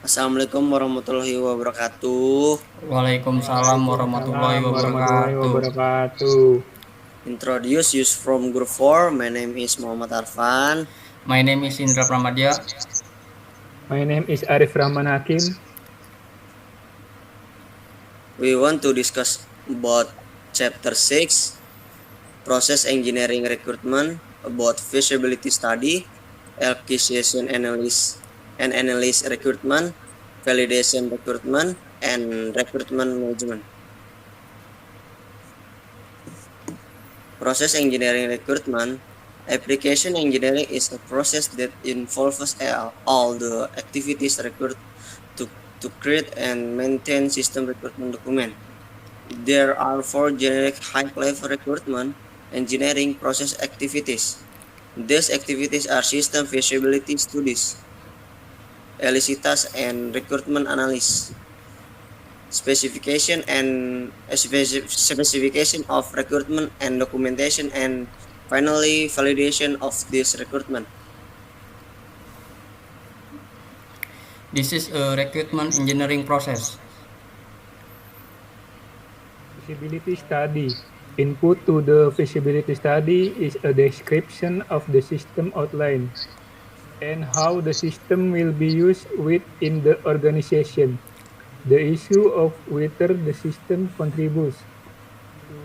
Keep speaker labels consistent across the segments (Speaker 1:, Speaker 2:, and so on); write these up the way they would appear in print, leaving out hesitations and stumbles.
Speaker 1: Assalamualaikum warahmatullahi wabarakatuh.
Speaker 2: Waalaikumsalam warahmatullahi
Speaker 3: Waalaikumsalam warahmatullahi
Speaker 2: wabarakatuh.
Speaker 3: wabarakatuh.
Speaker 1: Introduce you from Group 4. My name is Muhammad Arfan.
Speaker 2: My name is Indra Pramadya.
Speaker 3: My name is Arif Rahman Hakim.
Speaker 1: We want to discuss about Chapter 6, Process Engineering Recruitment, about feasibility study, acquisition analysis and analysis recruitment, validation recruitment, and recruitment management. Process engineering recruitment. Application engineering is a process that involves all the activities required to create and maintain system recruitment document. There are 4 generic high-level recruitment engineering process activities. These activities are system feasibility studies, ELICITAS, and recruitment analysis, specification of recruitment and documentation, and finally validation of this recruitment.
Speaker 2: This is a recruitment engineering process.
Speaker 3: Feasibility study. Input to the feasibility study is a description of the system outline and how the system will be used within the organization. The issue of whether the system contributes to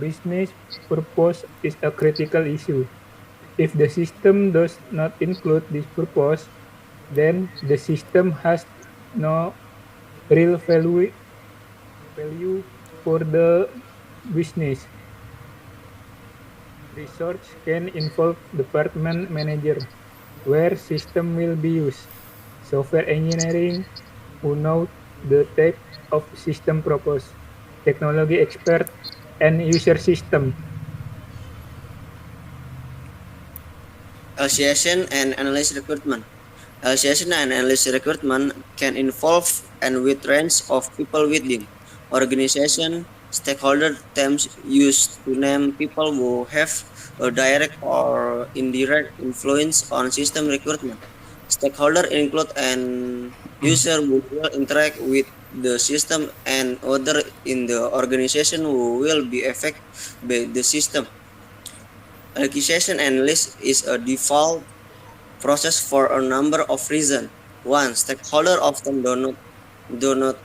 Speaker 3: business purpose is a critical issue. If the system does not include this purpose, then the system has no real value for the business. Research can involve department manager, where system will be used, software engineering, who know the type of system proposed, technology expert, and user system.
Speaker 1: Association and analyst recruitment. Association and analyst recruitment can involve and with range of people within organization. Stakeholder terms used to name people who have a direct or indirect influence on system recruitment. Stakeholder include an user who will interact with the system and other in the organization who will be affected by the system. Acquisition analysis is a default process for a number of reasons. One, stakeholder often do not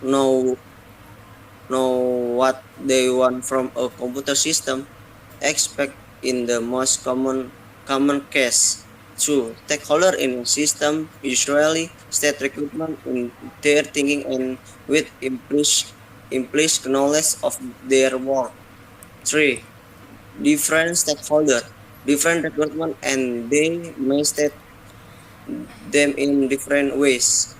Speaker 1: know what they want from a computer system. Expect in the most common case. Two, stakeholder in a system usually state recruitment in their thinking and with implicit knowledge of their work. Three, different stakeholder, different recruitment, and they may state them in different ways.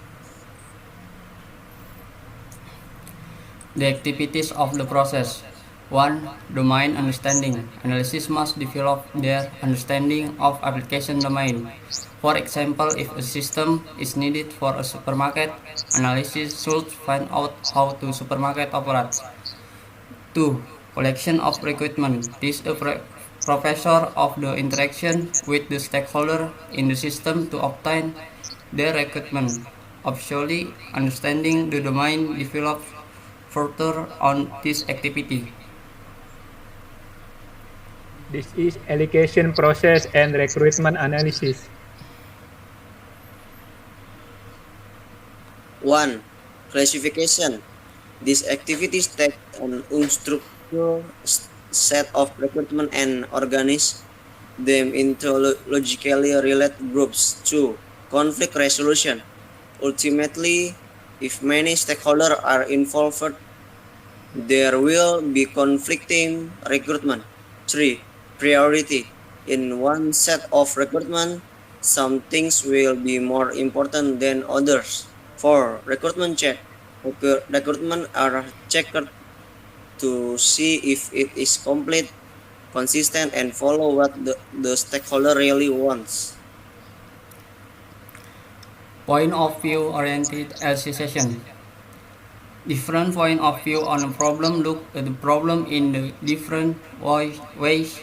Speaker 2: The activities of the process. 1. Domain understanding. Analysis must develop their understanding of application domain. For example, if a system is needed for a supermarket, analysis should find out how the supermarket operates. 2. Collection of recruitment. This is a professor of the interaction with the stakeholder in the system to obtain their recruitment. Optionally, understanding the domain develops further on this activity.
Speaker 3: This is allocation process and recruitment analysis.
Speaker 1: 1. Classification. These activities take an unstructured set of recruitment and organize them into logically related groups. 2. Conflict resolution. Ultimately, if many stakeholders are involved, there will be conflicting recruitment. 3. Priority. In one set of recruitment, some things will be more important than others. 4. Recruitment check. Recruitment are checked to see if it is complete, consistent, and follow what the stakeholder really wants.
Speaker 2: Point of view oriented LC session. Different point of view on a problem look at the problem in the different ways.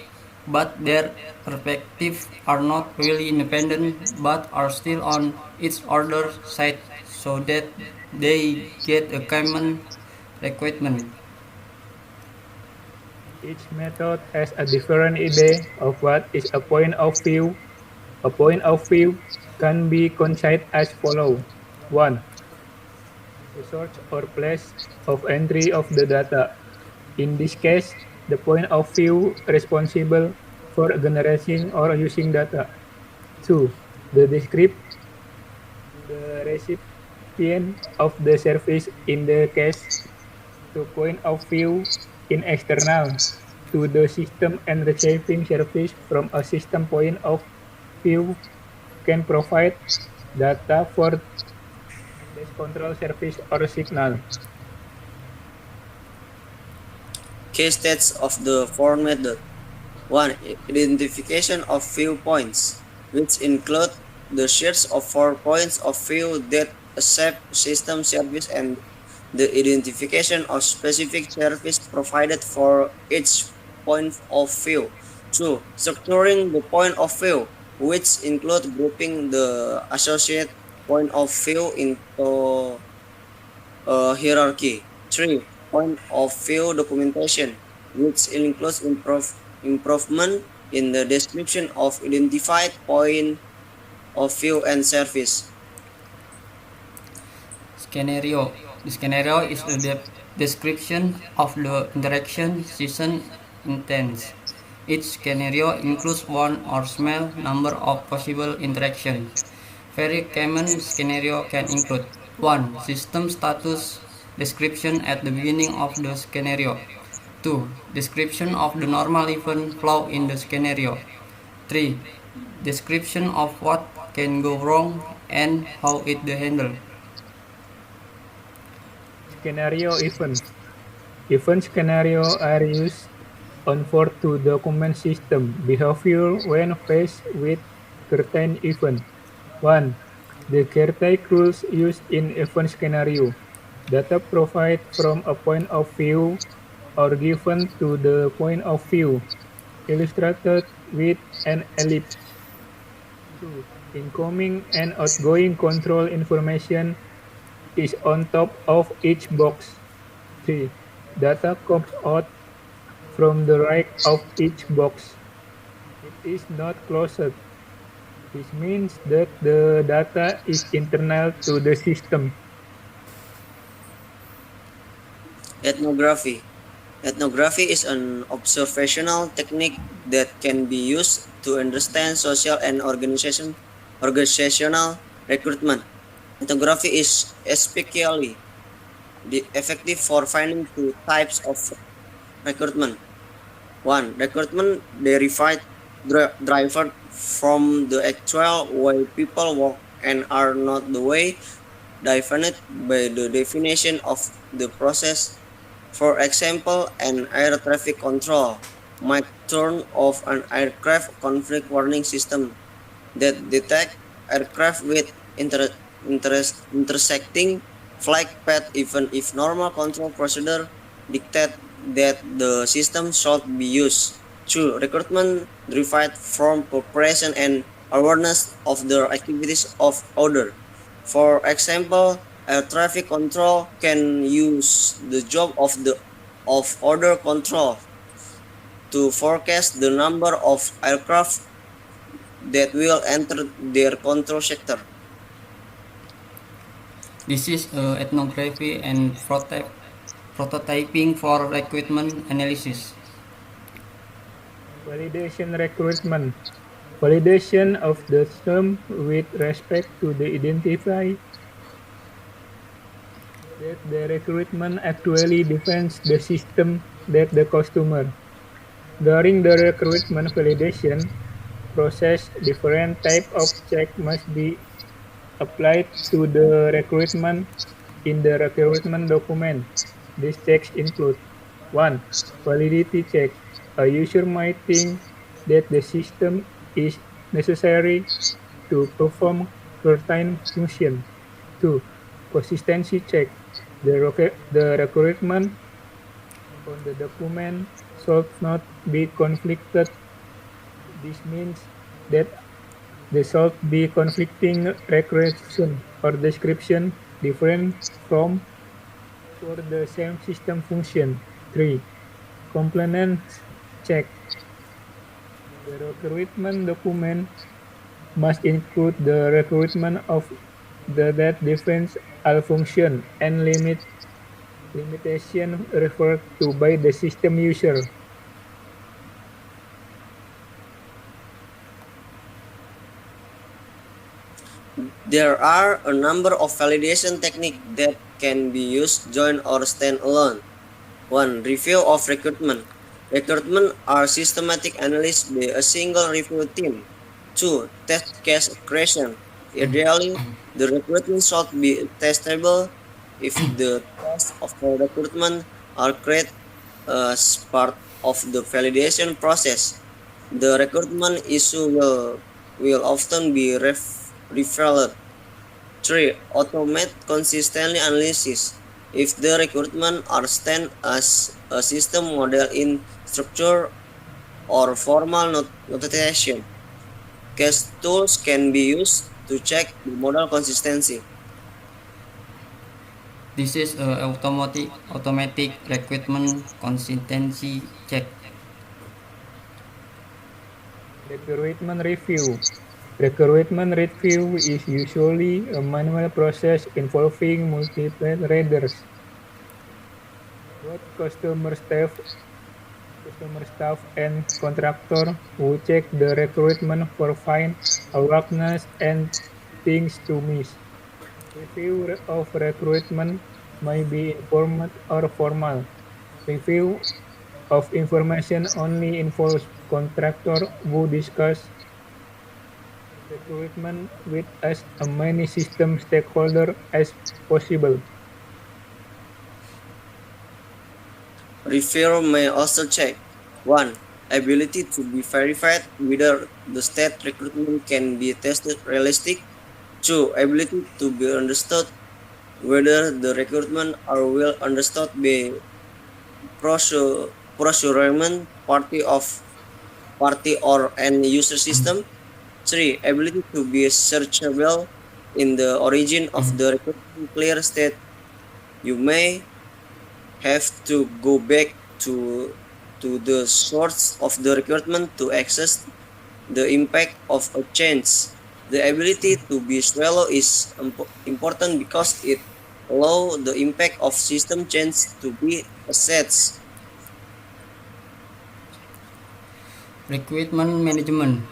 Speaker 2: but their perspectives are not really independent but are still on each other's side so that they get a common requirement.
Speaker 3: Each method has a different idea of what is a point of view. A point of view can be conceived as follows. 1. The source or place of entry of the data. In this case, the point of view responsible for generating or using data. 2. The description, the recipient of the service in the case, the point of view in external to the system and receiving service from a system point of view can provide data for this control service or signal.
Speaker 1: Key states of the four method. 1. Identification of viewpoints, which include the search of 4 points of view that accept system service and the identification of specific service provided for each point of view. 2. Structuring the point of view, which include grouping the associated point of view into a hierarchy. 3. Point of view documentation, which includes improvement in the description of identified point of view and service.
Speaker 2: Scenario. The scenario is the description of the interaction session intents. Each scenario includes one or small number of possible interactions. Very common scenario can include 1. System status description at the beginning of the scenario. 2. Description of the normal event flow in the scenario. 3. Description of what can go wrong and how it is handled.
Speaker 3: Scenario events. Event scenario are used on board to document system behavior when faced with certain event. 1. The caretaker rules used in event scenario. Data provided from a point of view or given to the point of view, illustrated with an ellipse. 2. Incoming and outgoing control information is on top of each box. 3. Data comes out from the right of each box. It is not closed. This means that the data is internal to the system.
Speaker 1: Ethnography. Ethnography is an observational technique that can be used to understand social and organizational recruitment. Ethnography is especially effective for finding 2 types of recruitment. 1. Recruitment derived from the actual way people work and are not the way defined by the definition of the process. For example, an air traffic control might turn off an aircraft conflict warning system that detect aircraft with intersecting flight path even if normal control procedure dictate that the system should be used. 2. Recruitment derived from preparation and awareness of the activities of others. For example, air traffic control can use the job of other control to forecast the number of aircraft that will enter their control sector.
Speaker 2: This is ethnography and prototyping for recruitment analysis.
Speaker 3: Validation recruitment. Validation of the term with respect to the identify that the recruitment actually defines the system that the customer. During the recruitment validation process, different type of check must be applied to the recruitment in the recruitment document. These checks include 1. Validity check. A user might think that the system is necessary to perform certain function. 2. Consistency check. The recruitment on the document should not be conflicted This means that there should be conflicting recursion or description different from for the same system function. 3. Compliance check. The recruitment document must include the recruitment of the that defines all function and limitation referred to by the system user.
Speaker 1: There are a number of validation techniques that can be used joint or standalone. 1. Review of recruitment. Recruitment are systematic analysis by a single review team. 2. Test case creation. Ideally, the recruitment should be testable if the tests of the recruitment are created as part of the validation process. The recruitment issue will often be revealed. 3. Automate consistently analysis. If the recruitment are stand as a system model in structure or formal notation, case tools can be used to check the model consistency.
Speaker 2: This is a automatic recruitment consistency check.
Speaker 3: Recruitment review. Recruitment review is usually a manual process involving multiple readers. Both customer staff and contractor who check the recruitment for find awareness and things to miss. Review of recruitment may be informal or formal. Review of information only involves contractor who discuss recruitment with as many system stakeholders as possible.
Speaker 1: Reviewer may also check 1. Ability to be verified whether the state recruitment can be tested realistic. 2. Ability to be understood whether the recruitment are well understood by procurement party or end user system. 3. Ability to be searchable in the origin of the recruitment clear state. You may have to go back to the source of the recruitment to access the impact of a change. The ability to be shallow is important because it allows the impact of system change to be assessed.
Speaker 2: Recruitment management.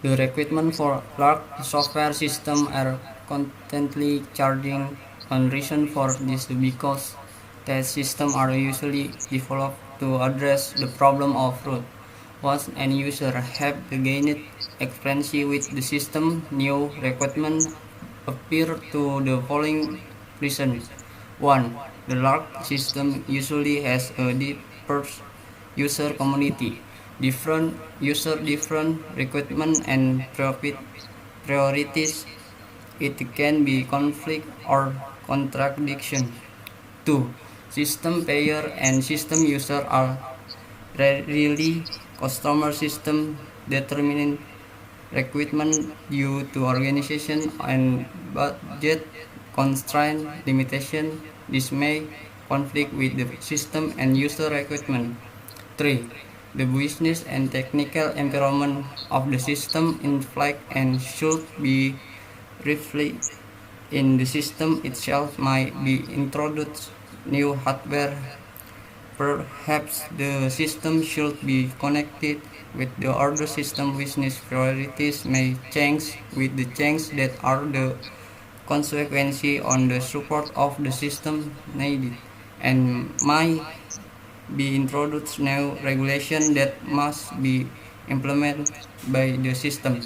Speaker 2: The recruitment for large software systems are constantly charging on reason for this because test systems are usually developed to address the problem of fraud. Once end user have gained experience with the system, new recruitment appear to the following reasons. 1. The large system usually has a diverse user community, different user, different recruitment and priorities. It can be conflict or contradiction. 2. System payer and system user are rarely customer system determining recruitment due to organization and budget constraint limitation. This may conflict with the system and user recruitment. 3. The business and technical environment of the system inflect and should be reflected in the system itself might be introduced new hardware. Perhaps the system should be connected with the other system. Business priorities may change with the changes that are the consequence on the support of the system needed, and might be introduced new regulation that must be implemented by the system.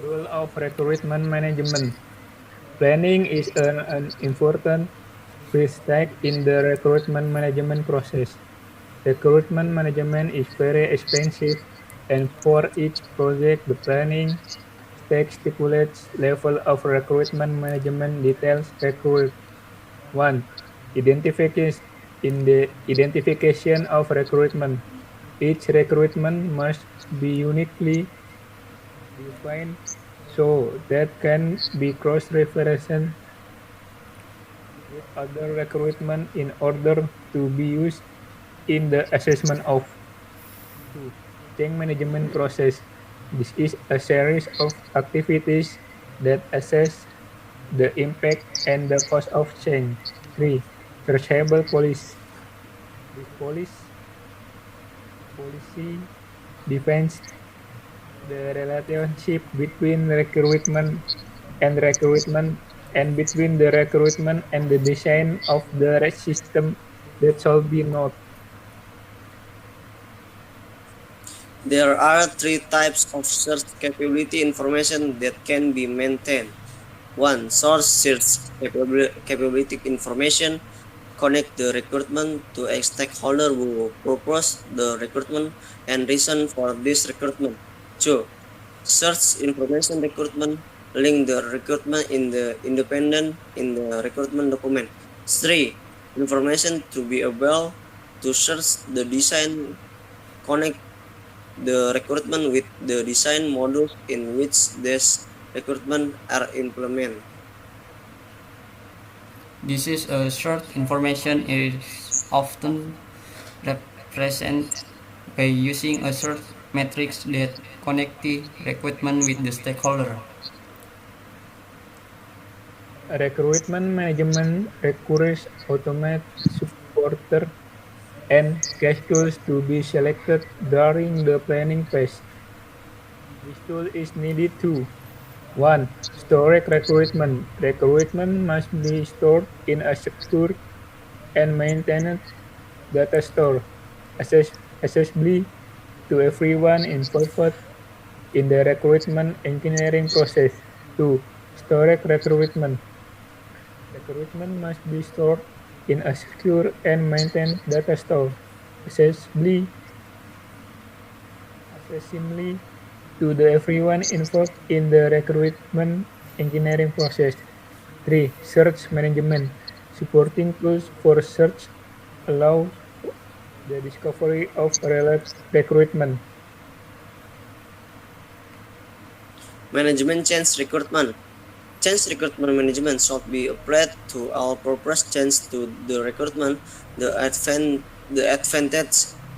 Speaker 3: Role of recruitment management. Planning is an important step in the recruitment management process. Recruitment management is very expensive, and for each project, the planning step stipulates level of recruitment management details required. 1. Identification of recruitment. Each recruitment must be uniquely defined so that can be cross-referenced with other recruitment in order to be used in the assessment of 2. Change management process. This is a series of activities that assess the impact and the cost of change. 3. Searchable policy. This policy defines the relationship between recruitment and between the recruitment and the design of the system that shall be not.
Speaker 1: There are three types of search capability information that can be maintained. 1. Source search capability information connect the recruitment to a stakeholder who proposed the recruitment and reason for this recruitment. 2. Search information recruitment link the recruitment in the independent in the recruitment document. 3. Information to be able to search the design connect the recruitment with the design modules in which this recruitment are implemented.
Speaker 2: This is a short information is often represented by using a search matrix that connect the recruitment with the stakeholder.
Speaker 3: Recruitment management requires automated supporter and schedules to be selected during the planning phase. This tool is needed to 1. Storage recruitment. Recruitment must be stored in a secure and maintained data store, accessible to everyone involved in the recruitment engineering process. 2. Storage recruitment. Recruitment must be stored in a secure and maintained data store, accessible to the everyone involved in the recruitment engineering process. 3. Search management. Supporting tools for search allow the discovery of relevant recruitment.
Speaker 1: Management change recruitment. Change recruitment management should be applied to all purpose change to the recruitment. The advantage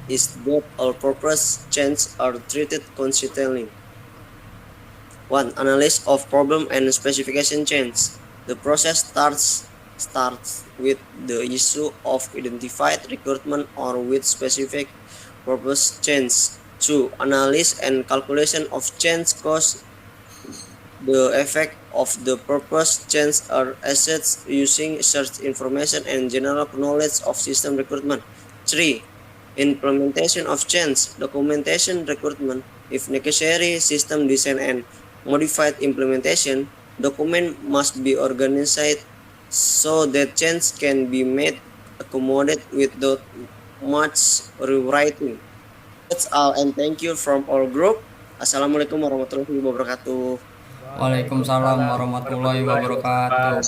Speaker 1: is that all purpose change are treated consistently. 1. Analysis of problem and specification change. The process starts with the issue of identified recruitment or with specific purpose change. 2. Analysis and calculation of change cost. The effect of the purpose change are assessed using search information and general knowledge of system recruitment. 3. Implementation of change. Documentation recruitment. If necessary, system design and modified implementation. Document must be organized so that change can be made accommodate without much rewriting. That's all and thank you from our group. Assalamualaikum warahmatullahi wabarakatuh.
Speaker 2: Waalaikumsalam warahmatullahi wabarakatuh.